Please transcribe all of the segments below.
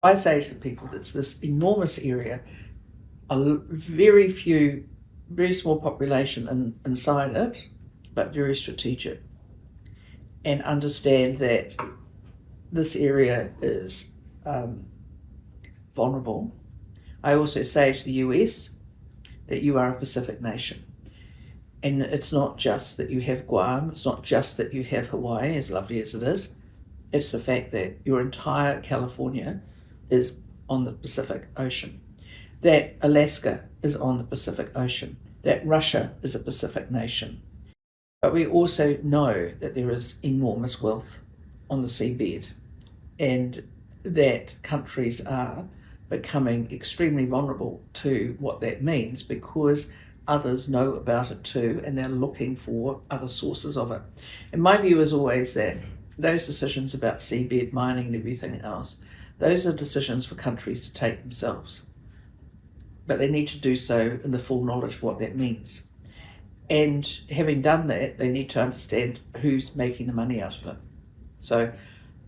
I say to people that it's this enormous area, a very few, very small population inside it, but very strategic, and understand that this area is vulnerable. I also say to the US that you are a Pacific nation. And it's not just that you have Guam, it's not just that you have Hawaii, as lovely as it is. It's the fact that your entire California is on the Pacific Ocean, that Alaska is on the Pacific Ocean, that Russia is a Pacific nation. But we also know that there is enormous wealth on the seabed, and that countries are becoming extremely vulnerable to what that means because others know about it too, and they're looking for other sources of it. And my view is always that those decisions about seabed mining and everything else, those are decisions for countries to take themselves. But they need to do so in the full knowledge of what that means. And having done that, they need to understand who's making the money out of it. So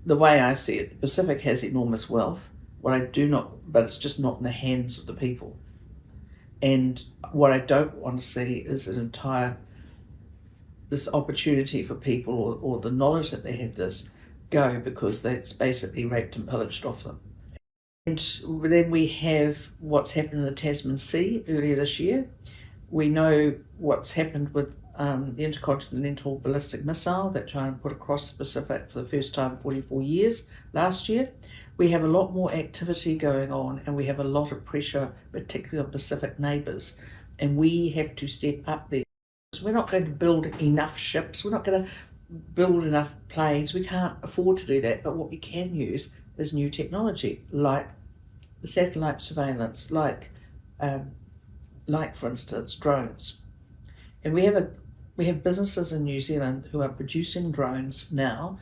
the way I see it, the Pacific has enormous wealth. What I do not, but it's just not in the hands of the people. And what I don't want to see is this opportunity for people or the knowledge that they have this go because that's basically raped and pillaged off them. And then we have what's happened in the Tasman Sea earlier this year. We know what's happened with the intercontinental ballistic missile that China put across the Pacific for the first time in 44 years last year. We have a lot more activity going on, and we have a lot of pressure, particularly on Pacific neighbours, and we have to step up there. So we're not going to build enough ships, we're not going to build enough planes, we can't afford to do that, but what we can use is new technology, like satellite surveillance, like for instance, drones. And we have businesses in New Zealand who are producing drones now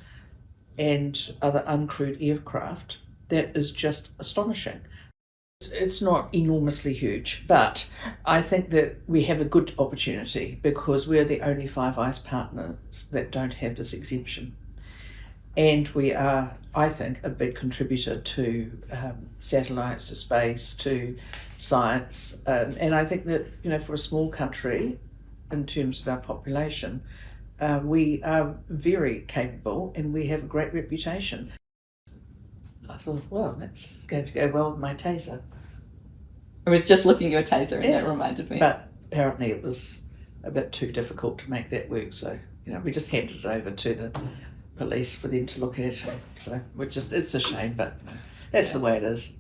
and other uncrewed aircraft that is just astonishing. It's not enormously huge, but I think that we have a good opportunity because we're the only Five Eyes partners that don't have this exemption. And we are, I think, a big contributor to satellites, to space, to science. And I think that, for a small country, in terms of our population, we are very capable and we have a great reputation. I thought, well, that's going to go well with my taser. I was just looking at your taser and that reminded me. But apparently it was a bit too difficult to make that work, so we just handed it over to the police for them to look at. So it's a shame, but that's the way it is.